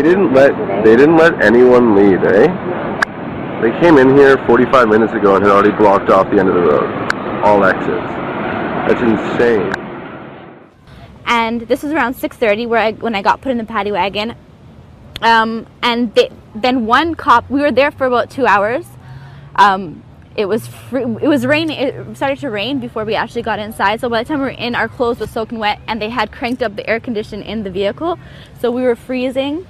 didn't let anyone leave, eh? They came in here 45 minutes ago and had already blocked off the end of the road. All exits. That's insane. And this was around 6:30 when I got put in the paddy wagon. And then one cop, we were there for about 2 hours. It was raining. It started to rain before we actually got inside. So by the time we were in, our clothes were soaking wet, and they had cranked up the air condition in the vehicle. So we were freezing.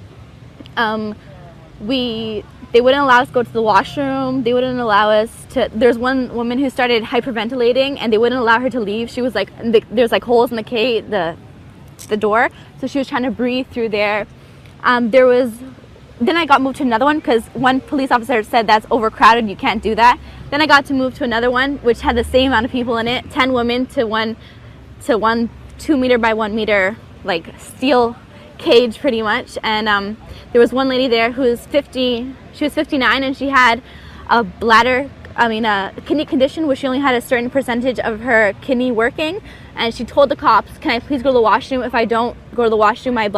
They wouldn't allow us to go to the washroom. They wouldn't allow us to. There's one woman who started hyperventilating, and they wouldn't allow her to leave. She was like, there's like holes in the door, so she was trying to breathe through there. Then I got moved to another one because one police officer said that's overcrowded, you can't do that. Then I got to move to another one which had the same amount of people in it, 10 women to one 2 meter by 1 meter like steel cage pretty much. And there was one lady there who was 50, she was 59, and she had a kidney condition where she only had a certain percentage of her kidney working, and she told the cops, can I please go to the washroom? If I don't go to the washroom, my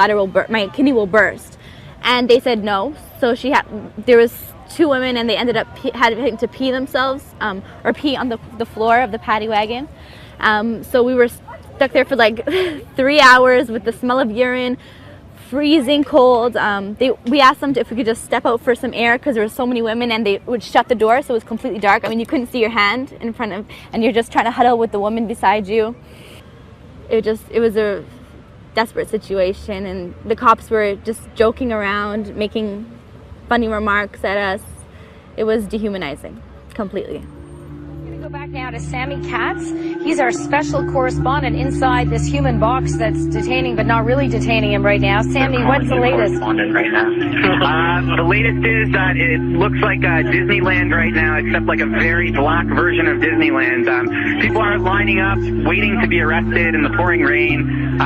kidney will burst. And they said no. So there was 2 women, and they ended up having to pee themselves or pee on the floor of the paddy wagon. So we were stuck there for like 3 hours with the smell of urine, freezing cold. We asked them if we could just step out for some air because there were so many women, and they would shut the door so it was completely dark. I mean, you couldn't see your hand in front of, and you're just trying to huddle with the woman beside you. It was a desperate situation, and the cops were just joking around, making funny remarks at us. It was dehumanizing, completely. Go back now to Sammy Katz. He's our special correspondent inside this human box that's detaining but not really detaining him right now. Sammy, what's the latest? Right now. The latest is that it looks like Disneyland right now, except like a very black version of Disneyland. People are lining up, waiting to be arrested in the pouring rain.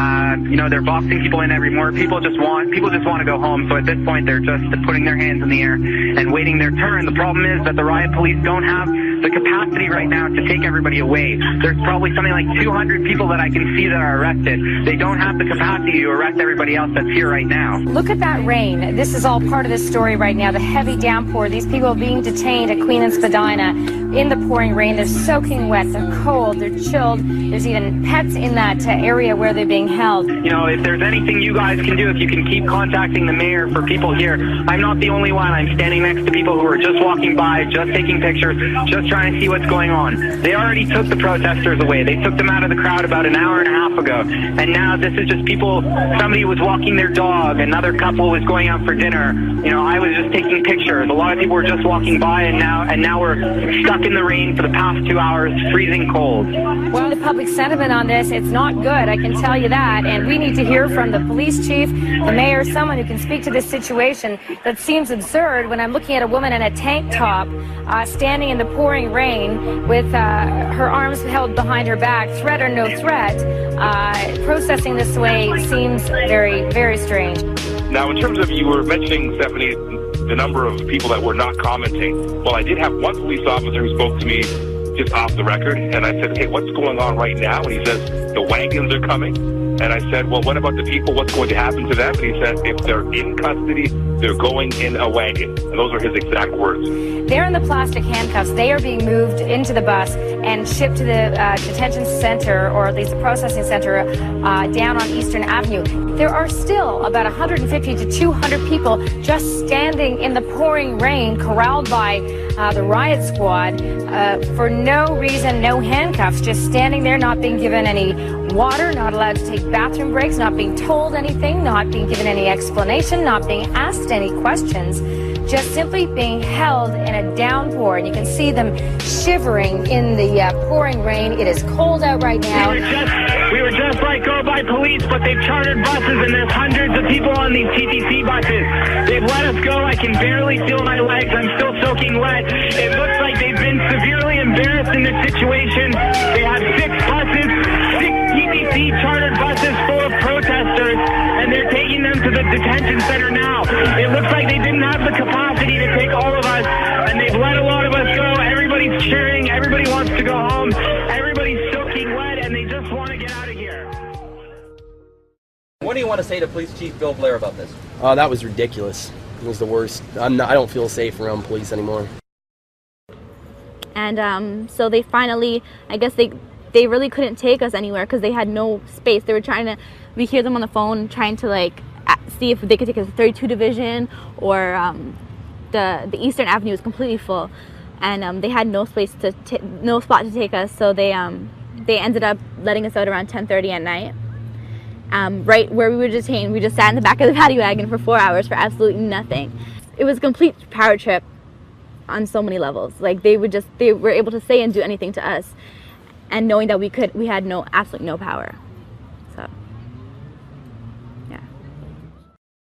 They're boxing people in every more. People just want to go home. So at this point, they're just putting their hands in the air and waiting their turn. The problem is that the riot police don't have the capacity right now to take everybody away. There's probably something like 200 people that I can see that are arrested. They don't have the capacity to arrest everybody else that's here right now. Look at that rain. This is all part of the story right now. The heavy downpour. These people are being detained at Queen and Spadina in the pouring rain. They're soaking wet. They're cold. They're chilled. There's even pets in that area where they're being held. If there's anything you guys can do, if you can keep contacting the mayor for people here. I'm not the only one. I'm standing next to people who are just walking by, just taking pictures, just trying to see what's going on. They already took the protesters away. They took them out of the crowd about an hour and a half ago. And now this is just people, somebody was walking their dog, another couple was going out for dinner. I was just taking pictures. A lot of people were just walking by, and now we're stuck in the rain for the past 2 hours, freezing cold. Well, the public sentiment on this, it's not good, I can tell you that. And we need to hear from the police chief, the mayor, someone who can speak to this situation that seems absurd when I'm looking at a woman in a tank top standing in the pouring rain with her arms held behind her back, threat or no threat. Processing this way seems very, very strange. Now, in terms of, you were mentioning, Stephanie, the number of people that were not commenting. Well, I did have one police officer who spoke to me just off the record, and I said, hey, what's going on right now? And he says, the wagons are coming. And I said, well, what about the people? What's going to happen to them? And he said, if they're in custody, they're going in a wagon. And those are his exact words. They're in the plastic handcuffs. They are being moved into the bus and shipped to the detention center, or at least the processing center, down on Eastern Avenue. There are still about 150 to 200 people just standing in the pouring rain, corralled by the riot squad for no reason, no handcuffs, just standing there, not being given any water, not allowed to take bathroom breaks, not being told anything, not being given any explanation, not being asked any questions, just simply being held in a downpour. And you can see them shivering in the pouring rain. It is cold out right now. We were just let go by police, but they've chartered buses, and there's hundreds of people on these TTC buses. They've let us go. I can barely feel my legs. I'm still soaking wet. It looks like they've been severely embarrassed in this situation. They have 6 buses, 6 TTC chartered buses full of protesters, and they're taking them to the detention center now. It looks like they didn't have the capacity to take all of us, and they've let a lot of us go. Everybody's cheering. Everybody wants to go home. Everybody's soaking wet, and they just want to get out of here. do you want to say to Police Chief Bill Blair about this? That was ridiculous. It was the worst. I don't feel safe around police anymore. And so they finally, I guess they really couldn't take us anywhere because they had no space. They were trying to, we hear them on the phone trying to like see if they could take us to 32 Division, or the Eastern Avenue was completely full, and they had no space no spot to take us. So they ended up letting us out around 10:30 at night. Right where we were detained, we just sat in the back of the paddy wagon for 4 hours for absolutely nothing. It was a complete power trip on so many levels. Like they were able to say and do anything to us, and knowing that we had absolutely no power.